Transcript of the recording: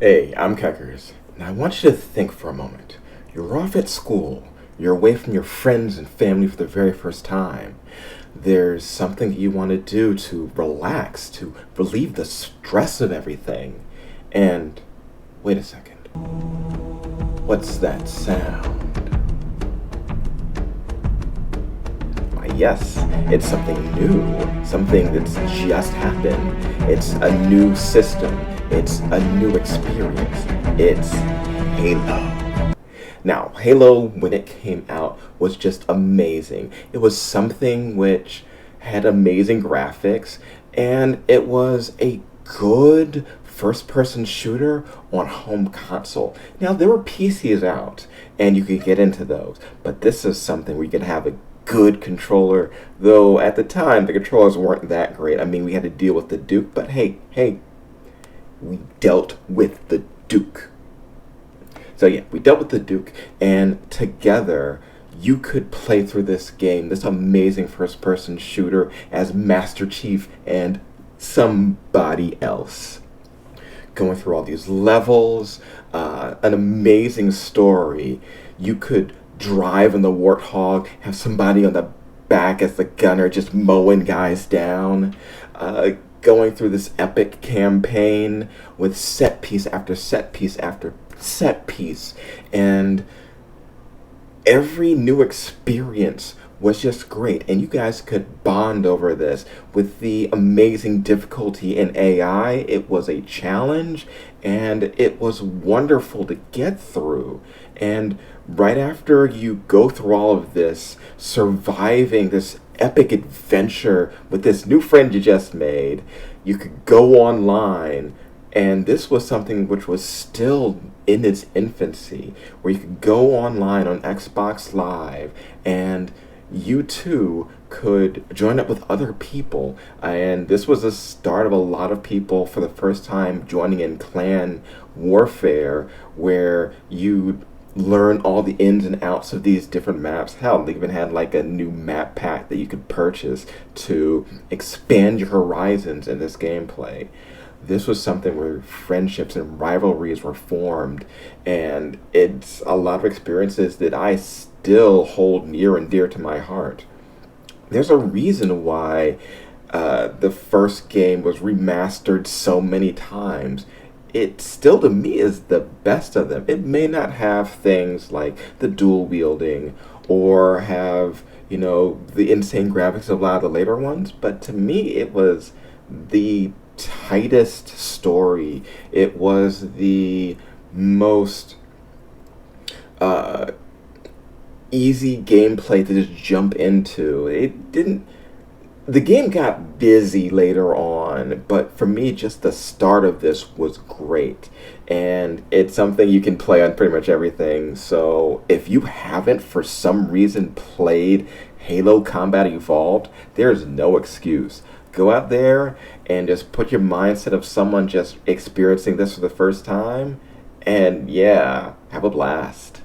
Hey, I'm Keckers, and I want you to think for a moment. You're off at school, you're away from your friends and family for the very first time. There's something you want to do to relax, to relieve the stress of everything. And wait a second. What's that sound? Why, yes, it's something new, something that's just happened. It's a new system, it's a new experience. It's Halo. Now, Halo, when it came out, was just amazing. It was something which had amazing graphics, and it was a good first person shooter on home console. Now, there were PCs out, and you could get into those, but this is something where you could have a good controller, though at the time the controllers weren't that great. I mean, we had to deal with the Duke, but hey, we dealt with the Duke. So yeah, we dealt with the Duke, and together you could play through this game, this amazing first-person shooter, as Master Chief and somebody else. Going through all these levels, an amazing story. You could drive in the warthog, have somebody on the back as the gunner just mowing guys down. Going through this epic campaign with set piece after set piece after set piece, and every new experience was just great, and you guys could bond over this. With the amazing difficulty in AI, it was a challenge, and it was wonderful to get through. And right after you go through all of this, surviving this epic adventure with this new friend you just made, you could go online, and this was something which was still in its infancy, where you could go online on Xbox Live, and you too could join up with other people. And this was the start of a lot of people for the first time joining in clan warfare, where you learn all the ins and outs of these different maps. Hell, they even had like a new map pack that you could purchase to expand your horizons in this gameplay. This was something where friendships and rivalries were formed, and it's a lot of experiences that I still hold near and dear to my heart. There's a reason why the first game was remastered so many times. It still, to me, is the best of them. It may not have things like the dual wielding or have, the insane graphics of a lot of the later ones, but to me, it was the tightest story. It was the most uh, easy gameplay to just jump into. It didn't. The game got busy later on, but for me, just the start of this was great. And it's something you can play on pretty much everything. So if you haven't, for some reason, played Halo Combat Evolved, there's no excuse. Go out there and just put your mindset of someone just experiencing this for the first time, and yeah, have a blast.